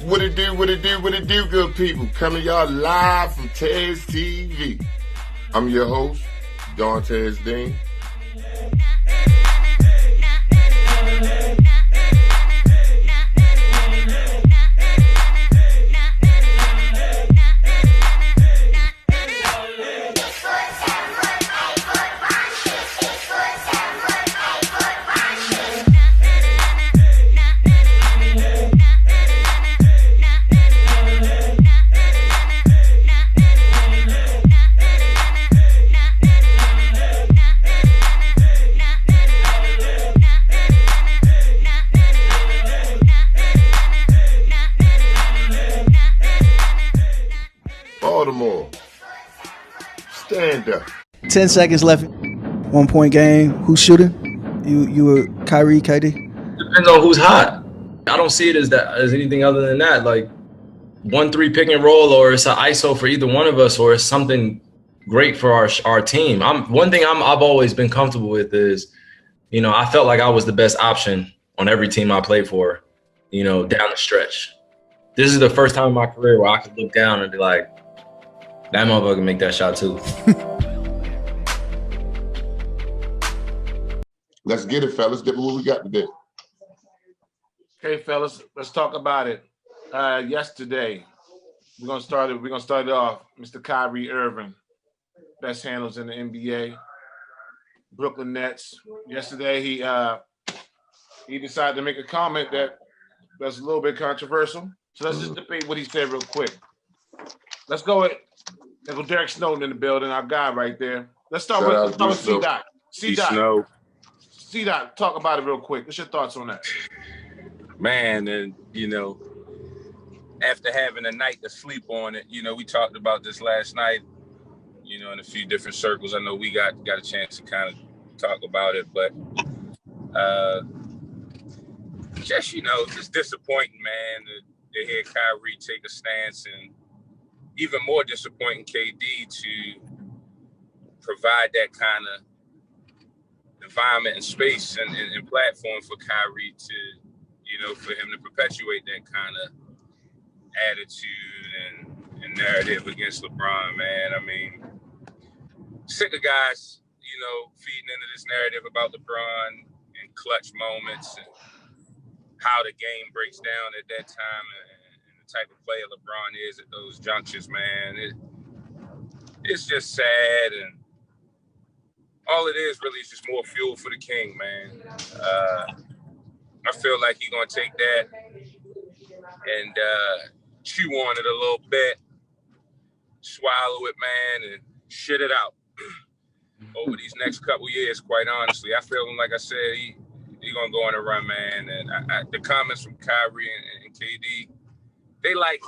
What it do, good people? Coming to y'all live from Tez TV. I'm your host, Don Tez Dean. Baltimore, stand up. 10 seconds left. 1 point game. Who's shooting? You or Kyrie, KD? Depends on who's hot. I don't see it as anything other than that. Like 1-3 pick and roll, or it's an ISO for either one of us, or it's something great for our team. One thing I've always been comfortable with is, I felt like I was the best option on every team I played for, down the stretch. This is the first time in my career where I could look down and be like, that motherfucker can make that shot too. Let's get it, fellas. Get what we got today. Okay, fellas, let's talk about it. Yesterday, we're gonna start it off. Mr. Kyrie Irving, best handles in the NBA. Brooklyn Nets. Yesterday, he decided to make a comment that's a little bit controversial. So let's just debate what he said real quick. Let's go with Derrick Snowden in the building, our guy right there. Let's start with C-Dot. C-Dot. C-Dot, talk about it real quick. What's your thoughts on that? Man, and after having a night to sleep on it, we talked about this last night, in a few different circles. I know we got a chance to kind of talk about it, but just disappointing, man, to hear Kyrie take a stance, and even more disappointing, KD, to provide that kind of environment and space and platform for Kyrie to, for him to perpetuate that kind of attitude and narrative against LeBron, man. I mean, sick of guys, feeding into this narrative about LeBron and clutch moments and how the game breaks down at that time and the type of player LeBron is at those junctures, man. It's just sad, and all it is really is just more fuel for the king, man. I feel like he's going to take that and chew on it a little bit, swallow it, man, and shit it out over these next couple years, quite honestly. I feel him, like I said, he's going to go on a run, man. And the comments from Kyrie and KD, they like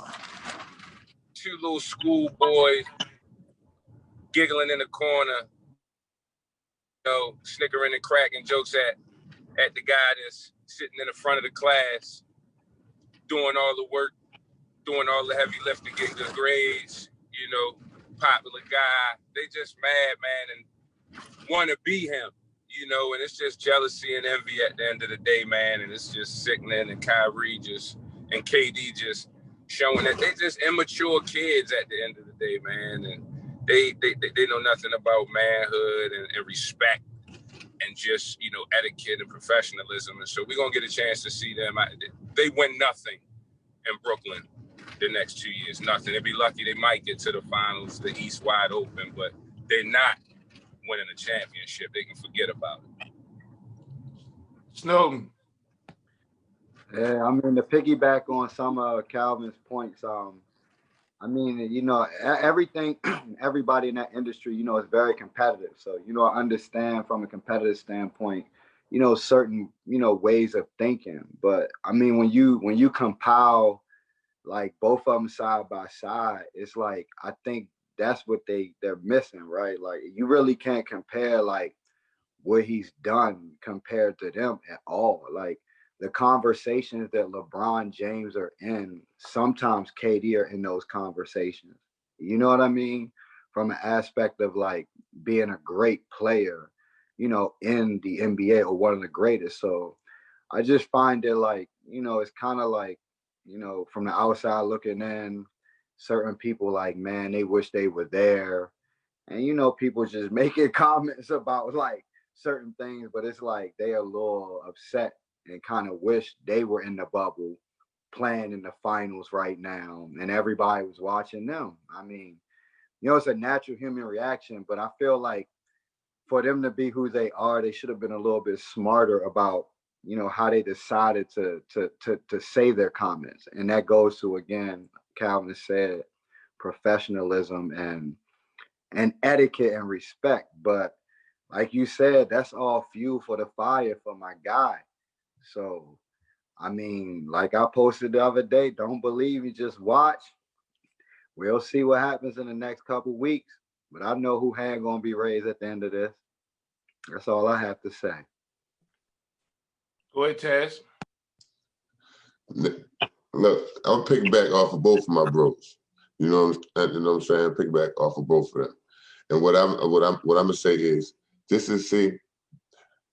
two little schoolboys giggling in the corner, snickering and cracking jokes at the guy that's sitting in the front of the class, doing all the work, doing all the heavy lifting, getting good grades, popular guy. They just mad, man, and want to be him, and it's just jealousy and envy at the end of the day, man, and it's just sickening. And Kyrie and KD just showing that they just immature kids at the end of the day, man, and they know nothing about manhood and respect and just, etiquette and professionalism. And so we're going to get a chance to see them. They win nothing in Brooklyn the next 2 years, nothing. They'd be lucky they might get to the finals, the East wide open, but they're not winning a championship. They can forget about it. Snowden. Yeah, I mean, to piggyback on some of Calvin's points, everything, everybody in that industry, is very competitive. So, I understand from a competitive standpoint, certain, ways of thinking. But I mean, when you compile like both of them side by side, it's like, I think that's what they're missing, right? Like, you really can't compare like what he's done compared to them at all. Like, the conversations that LeBron James are in, sometimes KD are in those conversations. You know what I mean? From an aspect of like being a great player, in the NBA, or one of the greatest. So I just find it like, it's kind of like you know, from the outside looking in, certain people like, man, they wish they were there. And, you know, people just making comments about like certain things, but it's like they are a little upset and kind of wish they were in the bubble playing in the finals right now and everybody was watching them. I mean, you know, it's a natural human reaction, but I feel like for them to be who they are, they should have been a little bit smarter about, you know, how they decided to say their comments. And that goes to, again, Calvin said, professionalism and etiquette and respect. But like you said, that's all fuel for the fire for my guy. So, I mean, like I posted the other day, don't believe me, just watch. We'll see what happens in the next couple of weeks. But I know who hand gonna be raised at the end of this. That's all I have to say. Go ahead, Taz. Look, I'm picking back off of both of my bros. You know what I'm saying? Pick back off of both of them. And what I'm gonna say is, this is, see,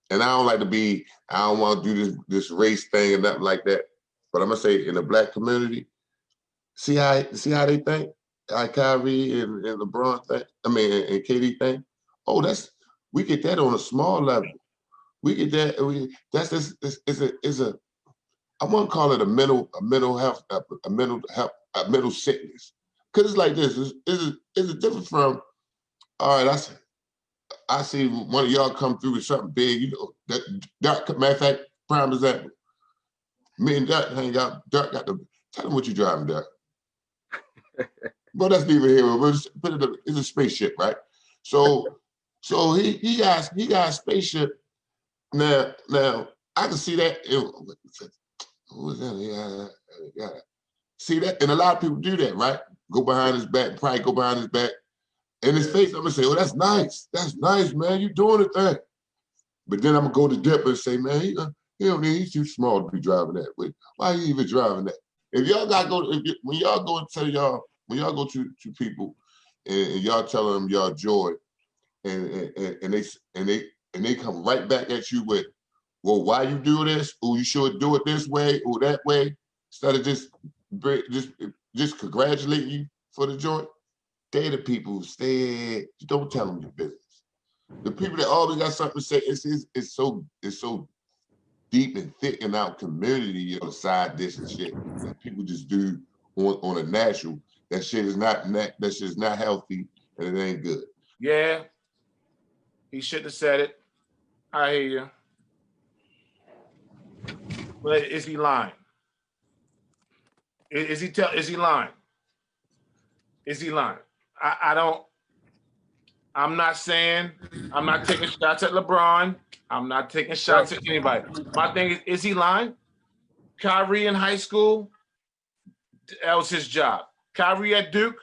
and I don't like to be, I don't want to do this race thing and nothing like that. But I'm gonna say, in the Black community, see how they think, like Kyrie and LeBron think. I mean, and KD think. Oh, we get that on a small level. We get that. That's just is a I won't call it a mental health, a mental sickness. Cause it's like this. Is it different from? All right, I see one of y'all come through with something big. You know, that matter of fact, prime example. Me and Dirk hang out. Dirk got the, tell him what you driving, Dirk. Well, that's neither here. It's a spaceship, right? So he got a spaceship. Now I can see that. Who was that? Yeah. See that, and a lot of people do that, right? Go behind his back, probably go behind his back. In his face, I'm gonna say, "Oh, that's nice. That's nice, man. You doing the thing." But then I'm gonna go to Dipper and say, "Man, he don't need. He's too small to be driving that. Why are you even driving that?" If y'all got when y'all go and tell y'all, when y'all go to people and y'all tell them y'all joy, and they come right back at you with, "Well, why you do this? Oh, you should do it this way or that way," instead of just congratulating you for the joy. They the people who stay. Don't tell them your business. The people that always got something to say. It's so deep and thick in our community, you know, side dish and shit that people just do on a natural. That shit is not healthy and it ain't good. Yeah, he shouldn't have said it. I hear you. But is he lying? Is he lying? Is he lying? I'm not saying, I'm not taking shots at LeBron. I'm not taking shots at anybody. My thing is he lying? Kyrie in high school, that was his job. Kyrie at Duke,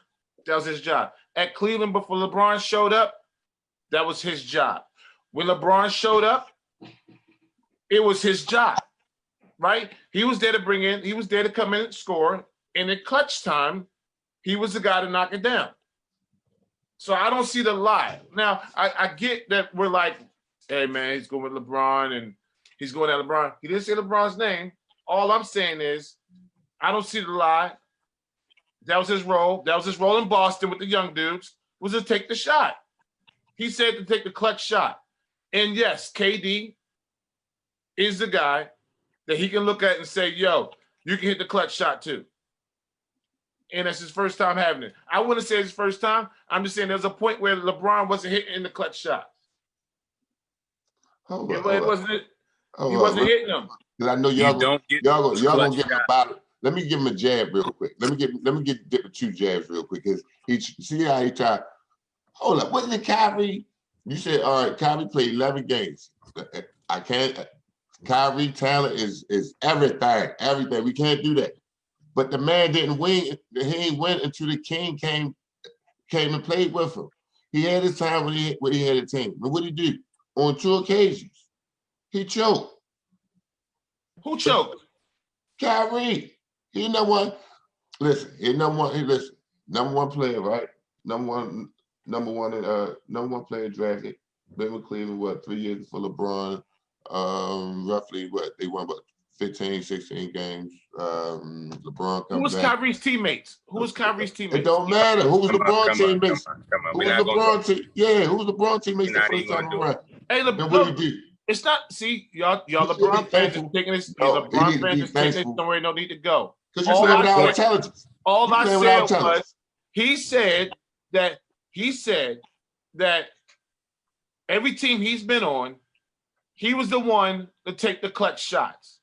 that was his job. At Cleveland before LeBron showed up, that was his job. When LeBron showed up, it was his job, right? He was there to come in and score. And in clutch time, he was the guy to knock it down. So I don't see the lie. Now, I get that we're like, hey, man, he's going with LeBron and he's going at LeBron. He didn't say LeBron's name. All I'm saying is I don't see the lie. That was his role. That was his role in Boston with the young dudes, was to take the shot. He said to take the clutch shot. And yes, KD is the guy that he can look at and say, yo, you can hit the clutch shot too. And that's his first time having it. I wouldn't say it's his first time. I'm just saying there's a point where LeBron wasn't hitting in the clutch shots. He wasn't hitting them. Because I know y'all gonna give him a bottle. Let me give him a jab real quick. Let me get Dip 2 jabs real quick. Because see how he tried. Hold up, wasn't it Kyrie? You said, all right, Kyrie played 11 games. I can't. Kyrie talent is everything. Everything. We can't do that. But the man didn't win. He ain't win until the king came and played with him. He had his time when he had a team. But what did he do? On 2 occasions, he choked. Who choked? Kyrie. He number one. Listen, number one player, right? Number one player drafted. Been with Cleveland, 3 years for LeBron. Roughly they won 15, 16 games. LeBron Who was comes back. Kyrie's teammates? Who was Kyrie's teammates? It don't matter. Who was LeBron teammates? Come on. Who We're was not gonna LeBron team? Yeah, who was LeBron teammates the We're not first even time gonna do around? Hey, And what look, did he do? it's not. See, y'all He should LeBron be fans thankful. is taking this. No, he LeBron need to fans be is taking this thankful. somewhere don't need to go. Because you All play I without said- intelligence. All You I play said without was intelligence. he said that every team he's been on, he was the one to take the clutch shots.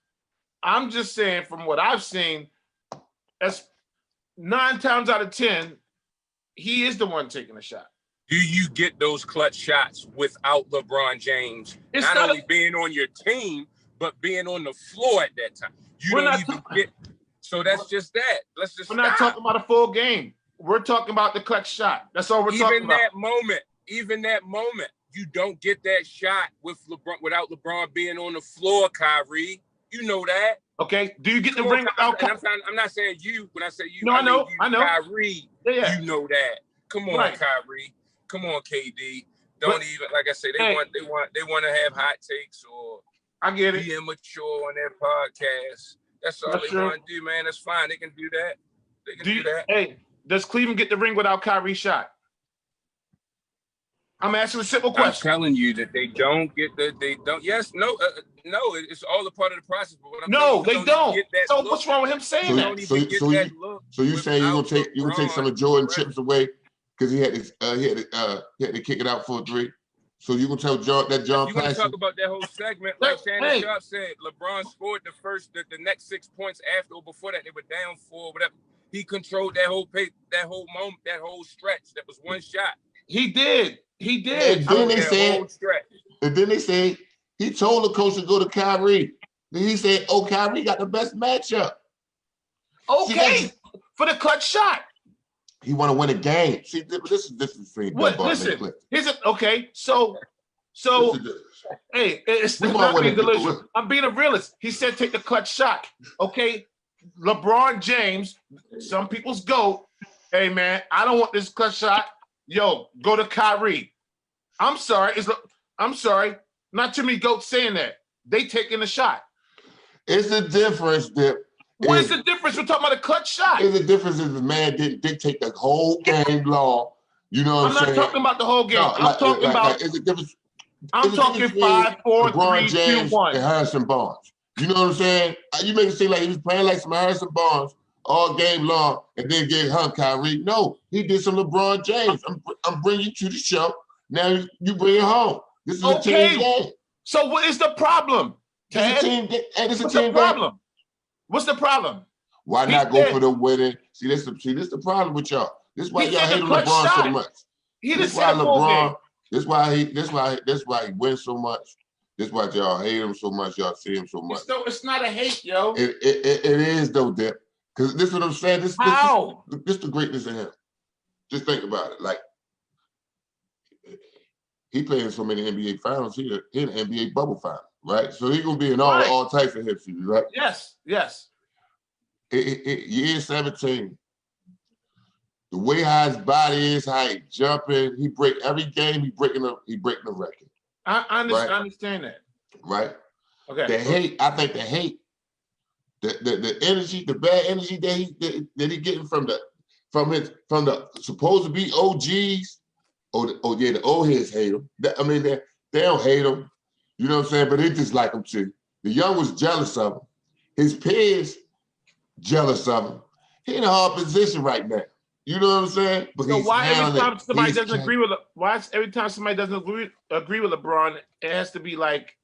I'm just saying from what I've seen, that's 9 times out of 10, he is the one taking the shot. Do you get those clutch shots without LeBron James? It's not not only being on your team, but being on the floor at that time. You We're don't not even talking- get. So that's just that. Let's just We're not stop. talking about a full game. We're talking about the clutch shot. That's all we're talking about. Even that moment, you don't get that shot with LeBron without LeBron being on the floor, Kyrie. You know that. Okay. Do you get the Come ring on, without I'm not saying you. When I say you, No, I know, mean you, I know. Kyrie, Yeah. you know that. Come on, Right. Kyrie. Come on, KD. Don't even, like I say, they want to have hot takes or I get it. be immature on their podcast. That's all That's they true. want to do, man. That's fine. They can do that. They can do that. Hey, does Cleveland get the ring without Kyrie's shot? I'm asking a simple I'm question. telling you that they don't get they don't. Yes, no, no. It's all a part of the process. But what I'm No, saying, they you don't. Get that So look. what's wrong with him saying You that? don't even get that look. So you saying you're without gonna take some of LeBron Jordan present. chips away because he had to kick it out for a 3. So you gonna tell John You want to Claxton? talk about that whole segment, like Shannon Hey. Sharp said, LeBron scored the next 6 points after or before that. They were down 4, whatever. He controlled that whole pace, that whole moment, that whole stretch. That was one shot. He did. He did. And then they That said, whole stretch. he told the coach to go to Kyrie. Then he said, "Oh, Kyrie got the best matchup." Okay. For the clutch shot. He want to win a game. See, this is different between What? Dunbar and Listen. Cliff. Here's a, okay. So This is different. hey, it's We not want being winning. delusional. I'm being a realist. He said take the clutch shot. Okay. LeBron James, some people's GOAT. Hey man, I don't want this clutch shot. Yo, go to Kyrie. I'm sorry. I'm sorry. Not too many GOATs saying that. They taking the shot. It's the difference, Dip. What is the difference? We're talking about a clutch shot. It's the difference if the man didn't dictate the whole game long. You know what I'm I'm saying? not talking about the whole game. No, I'm talking about. it's a difference. I'm talking 5, 4, LeBron 3, 2, James 1. and Harrison Barnes. You know what I'm saying? You make it seem like he was playing like some Harrison Barnes all game long and then get hung, Kyrie. No, he did some LeBron James. I'm bringing you to the show. Now you bring it home. This is a team game. So what is the problem? It's Ted? a team game. It's a What's team the game. problem? What's the problem? Why He not go said- for the winning? See, this the problem with y'all. This is why He y'all said the hate on clutch LeBron so shot. much. He This didn't is why say a full game. LeBron. This why he wins so much. This is why y'all hate him so much. Y'all see him so much. It's not a hate, yo. It is though, Dip. Because this is what I'm saying. This is the greatness of him. Just think about it. Like he played in so many NBA finals. He in the NBA bubble final, right? So he's gonna be in all types of hip shoes, right? Yes. Year 17. The way how his body is, how he jumping, he break every game. He breaking the record. I understand, Right. I understand that. Right. Okay. The hate. I think the hate. The energy, the bad energy that he getting from the supposed to be OGs. The old heads hate him. I mean, they don't hate him. You know what I'm saying? But they just like him too. The young was jealous of him. His peers jealous of him. He in a hard position right now. You know what I'm saying? But So why every time somebody He's doesn't agree with every time somebody doesn't agree with LeBron, it has to be like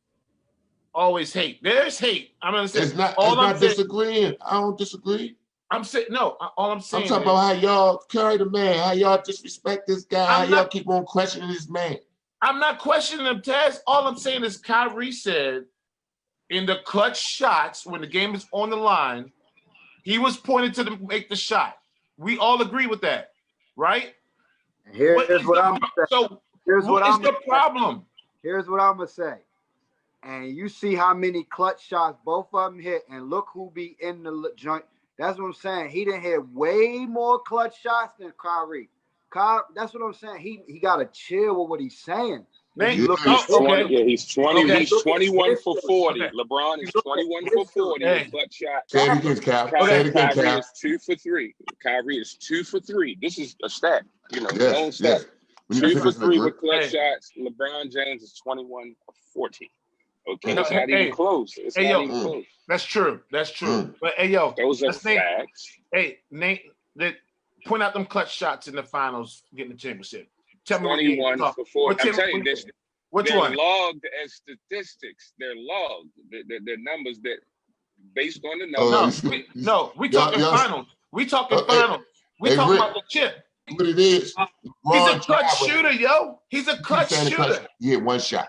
always hate. There's hate. I'm understanding. It's not disagreeing. I don't disagree. I'm saying no. All I'm saying. I'm talking about how y'all carry the man, how y'all disrespect this guy, how y'all keep on questioning this man. I'm not questioning him, Taz. All I'm saying is Kyrie said in the clutch shots when the game is on the line, he was pointed to make the shot. We all agree with that, right? Here's what I'm saying. So here's what is I'm the problem? Here's what I'm gonna say. And you see how many clutch shots both of them hit, and look who be in the joint. That's what I'm saying. He didn't hit way more clutch shots than Kyrie. That's what I'm saying. He got to chill with what he's saying. Nate, Yeah, look, he's okay. Yeah, he's 20. Okay. He's 21 for 40. Okay. LeBron is 21 for 40 with clutch shots. Say it again, Cal. Say it again, Kyrie Cal. is 2 for 3. Kyrie is 2 for 3. This is a stat, known Yes, stat. yes. 2 for 3 with clutch shots. LeBron James is 21 for 40. Okay, it's not even close. It's not even close. That's true. That's true. But hey, yo, those are facts. Hey, Nate, point out them clutch shots in the finals, getting the championship. Tell me 21 for 40. I'm telling you this. Which they're one? Logged as statistics. They're logged. They're numbers that based on the numbers. We talking finals. We talking finals. We talking about the chip. What it is? He's a clutch shooter, yo. He's a clutch shooter. He hit one shot.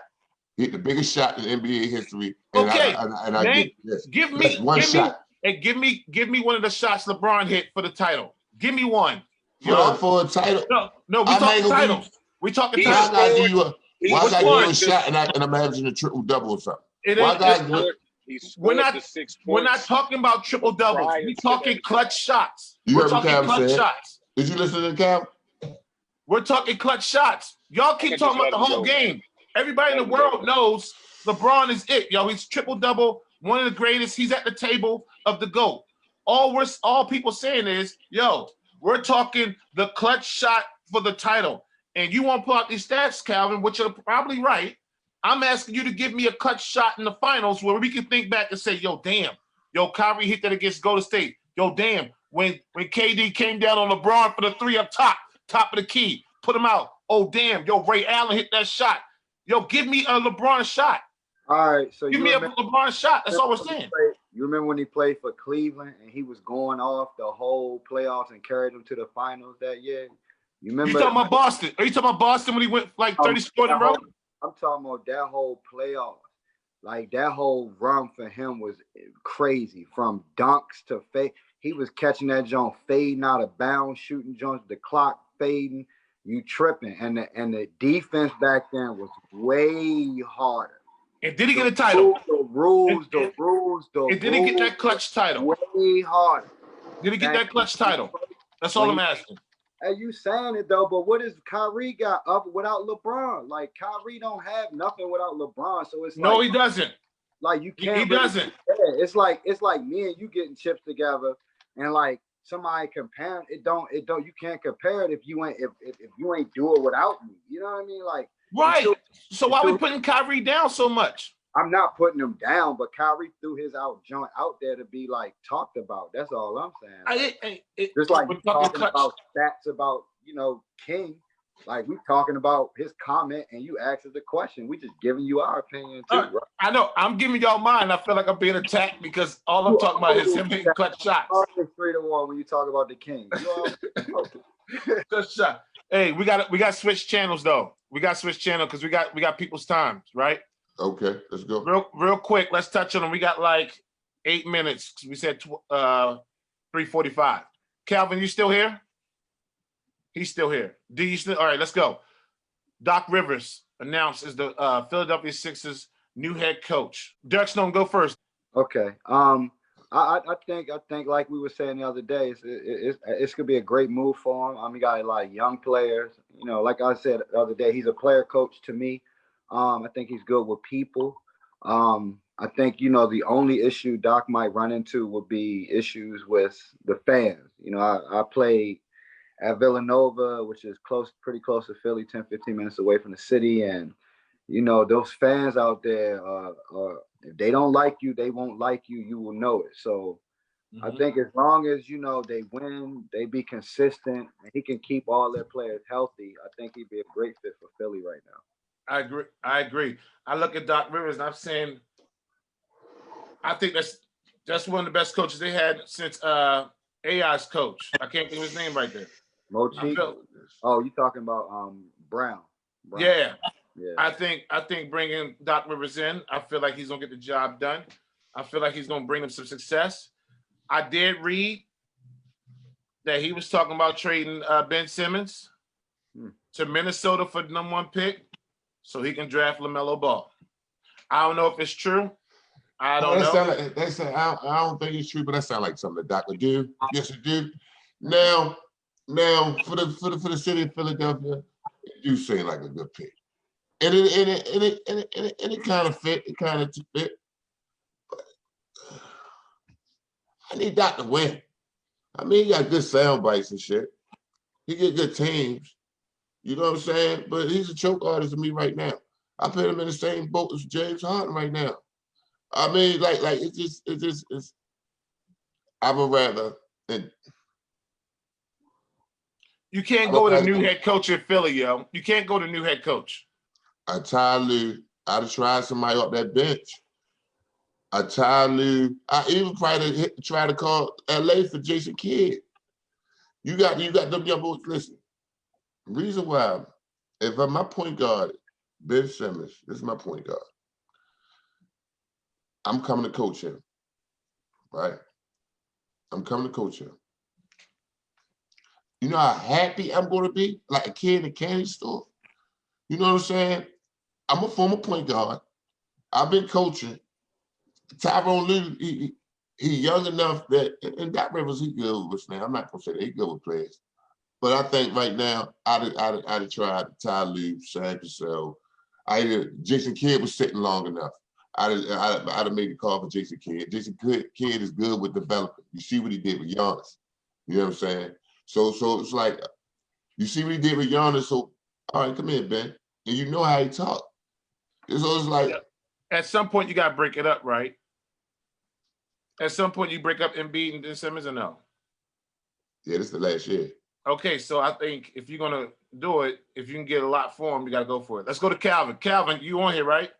He hit the biggest shot in NBA history. Okay. And I give me one shot. And give me one of the shots LeBron hit for the title. Give me one. For a title. No, we talking titles. We talking titles. Why I give you a shot and I'm averaging a triple double or something? We're not talking about triple doubles. We talking clutch shots. We're talking clutch shots. Did you listen to the Cal? We're talking clutch shots. Y'all keep talking about the whole game. Everybody in the world knows LeBron is it, yo. He's triple double, one of the greatest. He's at the table of the GOAT. All people saying is, yo, we're talking the clutch shot for the title. And you won't pull out these stats, Calvin, which are probably right. I'm asking you to give me a clutch shot in the finals where we can think back and say, yo, damn. Yo, Kyrie hit that against Golden State. Yo, damn. When KD came down on LeBron for the three up top of the key, put him out. Oh, damn. Yo, Ray Allen hit that shot. Yo, give me a LeBron shot. All right. So give me a LeBron shot. That's all we're saying. You remember when he played for Cleveland and he was going off the whole playoffs and carried them to the finals that year? You remember? You talking about Boston? Are you talking about Boston when he went like 30 scored in a row? I'm talking about that whole playoff. Like that whole run for him was crazy. From dunks to fade. He was catching that joint fading out of bounds, shooting joints, the clock fading, you tripping. And the defense back then was way harder. And did he get a title? The rules. And did he get that clutch title? Way harder. Did he get that clutch title? That's all I'm asking. Hey, you saying it though, but what is Kyrie got up without LeBron? Like Kyrie don't have nothing without LeBron, so it's no, he doesn't. Like you can't. He doesn't. It's like me and you getting chips together, and like somebody comparing it. Don't you can't compare it if you ain't do it without me. You know what I mean? Like right. So why are we putting Kyrie down so much? I'm not putting him down, but Kyrie threw his joint out there to be like talked about. That's all I'm saying. Just like we're talking about stats about King, like we talking about his comment and you asked us the question. We just giving you our opinion too. Right? I know. I'm giving y'all mine. I feel like I'm being attacked because all I'm talking about is him hitting clutch shots. Always 3-1 when you talk about the King. Good shot. Hey, we got to switch channels though. We got to switch channel because we got people's times, right? Okay, let's go. Real quick, let's touch on them. We got like 8 minutes. We said 3:45. Calvin, you still here? He's still here. D, you still? All right, let's go. Doc Rivers announced as the Philadelphia Sixers new head coach. Derrick Snowden, go first. Okay. I think like we were saying the other day, it's gonna be a great move for him. He got a lot of young players. Like I said the other day, he's a player coach to me. I think he's good with people. I think, the only issue Doc might run into would be issues with the fans. I played at Villanova, which is pretty close to Philly, 10, 15 minutes away from the city. And, those fans out there, if they don't like you, they won't like you. You will know it. So I think as long as, they win, they be consistent, and he can keep all their players healthy, I think he'd be a great fit for Philly right now. I agree. I look at Doc Rivers and I'm saying, I think that's one of the best coaches they had since AI's coach. I can't think of his name right there. Mochi. Oh, you talking about Brown? Yeah. I think bringing Doc Rivers in, I feel like he's gonna get the job done. I feel like he's gonna bring them some success. I did read that he was talking about trading Ben Simmons to Minnesota for the #1 pick, so he can draft LaMelo Ball. I don't know if it's true. I don't know. I don't think it's true, but that sounds like something that Doc would do. Yes, it do. Now, for the city of Philadelphia, it do seem like a good pick. it kind of fit. It kind of fit. But I need Doc to win. I mean, he got good sound bites and shit. He get good teams. You know what I'm saying? But he's a choke artist to me right now. I put him in the same boat as James Harden right now. I mean, like it's. I would rather. You can't go to the new head coach in Philly, yo. You can't go to new head coach. I'd have tried somebody off that bench. I even probably try to call LA for Jason Kidd. You got them young boys. Listen, reason why, if I'm my point guard, Ben Simmons, this is my point guard. I'm coming to coach him, right? I'm coming to coach him. You know how happy I'm going to be? Like a kid in a candy store. You know what I'm saying? I'm a former point guard. I've been coaching. Tyrone Lue, he young enough that, and Doc Rivers, he good with us now. I'm not going to say that he good with players. But I think right now, I'd have tried Ty Lue, Sam Cassell. Jason Kidd was sitting long enough. I'd have made the call for Jason Kidd. Jason Kidd is good with development. You see what he did with Giannis. You know what I'm saying? So it's like, you see what he did with Giannis, so, all right, come here, Ben. And you know how he talk. So it's like. At some point, you got to break it up, right? At some point, you break up Embiid and Ben Simmons or no? Yeah, this is the last year. Okay, so I think if you're going to do it, if you can get a lot for him, you got to go for it. Let's go to Calvin. Calvin, you on here, right?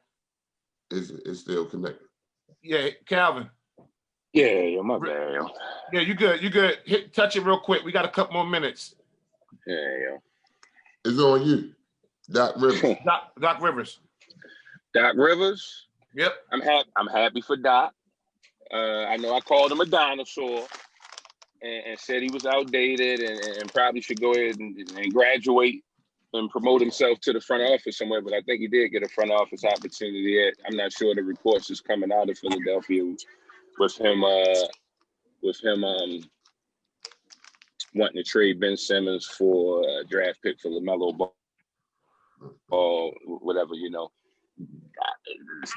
It's still connected. Yeah, Calvin. Yeah, my bad, yo. Yeah, you good. You good. Touch it real quick. We got a couple more minutes. Yeah, yo. It's on you. Doc Rivers. Doc Rivers. Doc Rivers. Yep. I'm happy for Doc. I know I called him a dinosaur and said he was outdated and probably should go ahead and graduate and promote himself to the front office somewhere, but I think he did get a front office opportunity. I'm not sure the reports is coming out of Philadelphia with him wanting to trade Ben Simmons for a draft pick for LaMelo Ball or whatever, you know.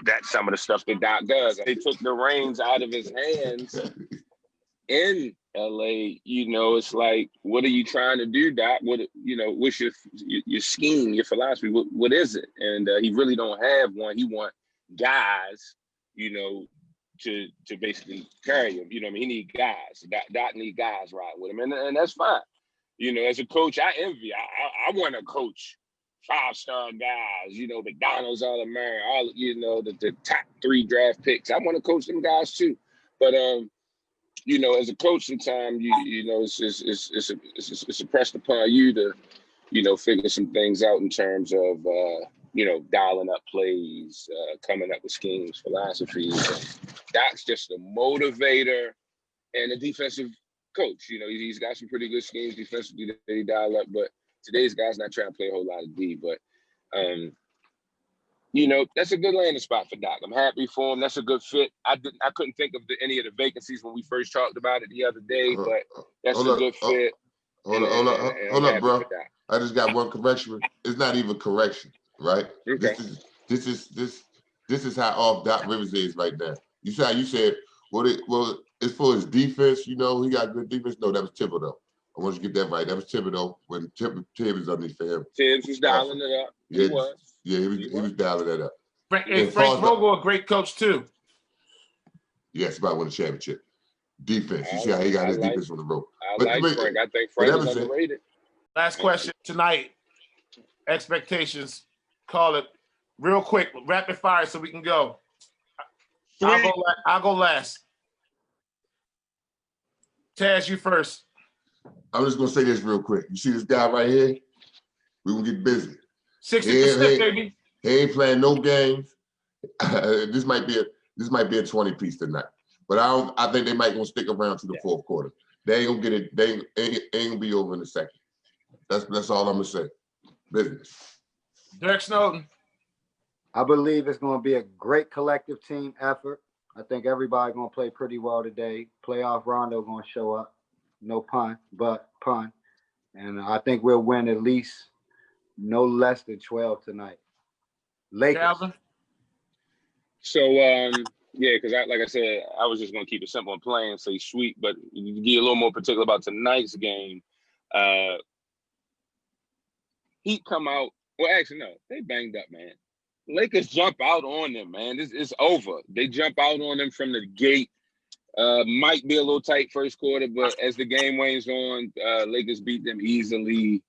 That's some of the stuff that Doc does. They took the reins out of his hands in LA. You know, it's like, what are you trying to do, Doc? What, you know, what's your scheme, your philosophy? What is it? And he really don't have one. He want guys, you know, to basically carry him. You know what I mean? He need guys. Doc need guys right with him, and that's fine. You know, as a coach, I envy. I want to coach 5-star guys, you know, McDonald's All-American, all, you know, the top 3 draft picks. I want to coach them guys too. But you know, as a coach, sometimes you know it's pressed upon you to, you know, figure some things out in terms of you know, dialing up plays, coming up with schemes, philosophies. Doc's just a motivator and a defensive coach. You know, he's got some pretty good schemes defensively that he dial up, but today's guy's not trying to play a whole lot of D, but you know, that's a good landing spot for Doc. I'm happy for him. That's a good fit. I couldn't think of any of the vacancies when we first talked about it the other day, but that's a good fit. Hold up, bro. I just got one correction. It's not even a correction, right? Okay. This is how off Doc Rivers is right now. You said, well, it's for his defense. You know, he got good defense. No, that was Thibodeau. I want you to get that right. That was Thibodeau when Tibbs was underneath for him. Tibbs was dialing it up. Yeah, he was. Yeah, he was dialing that up. Frank Vogel, a great coach too. Yes, about to win a championship. Defense. You see how he got his defense on the road. I think Frank is underrated. Last question tonight. Expectations. Call it real quick, rapid fire, so we can go. I'll go last. Taz, you first. I'm just gonna say this real quick. You see this guy right here? We're gonna get busy. 60%, baby. He ain't playing no games. This might be a 20-piece tonight. But I think they might gonna stick around to the fourth quarter. They ain't gonna get it. They ain't gonna be over in a second. That's all I'm gonna say. Business. Derrick Snowden. I believe it's gonna be a great collective team effort. I think everybody gonna play pretty well today. Playoff Rondo gonna show up. No pun, but pun. And I think we'll win at least no less than 12 tonight. Lakers. Calvin? So yeah, because like I said, I was just gonna keep it simple and plain and say sweep, but to get a little more particular about tonight's game, Heat come out. Well, actually, no, they banged up, man. Lakers jump out on them, man. It's over. They jump out on them from the gate. Might be a little tight first quarter, but as the game wanes on, Lakers beat them easily.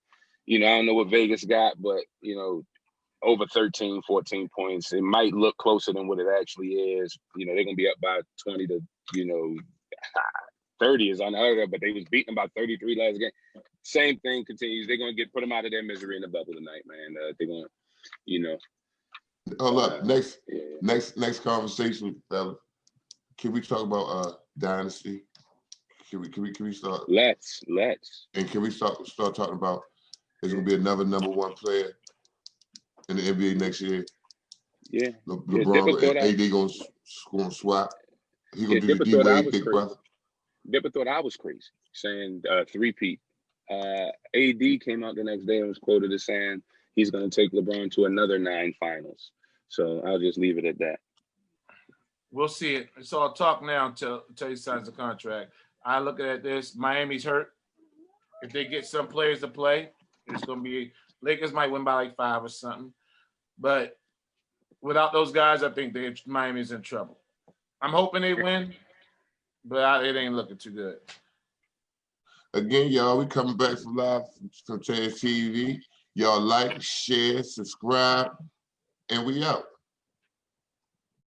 You know, I don't know what Vegas got, but, you know, over 13, 14 points. It might look closer than what it actually is. You know, they're going to be up by 20 to, 30 is unheard of, but they was beating about 33 last game. Same thing continues. They're going to put them out of their misery in the bubble tonight, man. They're going to, Oh, look, next conversation, fella. Can we talk about dynasty? Can we start? Let's. And can we start talking about there's gonna be another #1 player in the NBA next year? Yeah. LeBron and AD gonna swap. He gonna do the D-Wade big brother. Dipper thought I was crazy, saying three-peat. AD came out the next day and was quoted as saying he's gonna take LeBron to another 9 finals. So I'll just leave it at that. We'll see it. It's all talk now until he signs the contract. I look at this. Miami's hurt. If they get some players to play, it's going to be – Lakers might win by like 5 or something. But without those guys, I think Miami's in trouble. I'm hoping they win, but it ain't looking too good. Again, y'all, we coming back from live from TV. Y'all like, share, subscribe, and we out.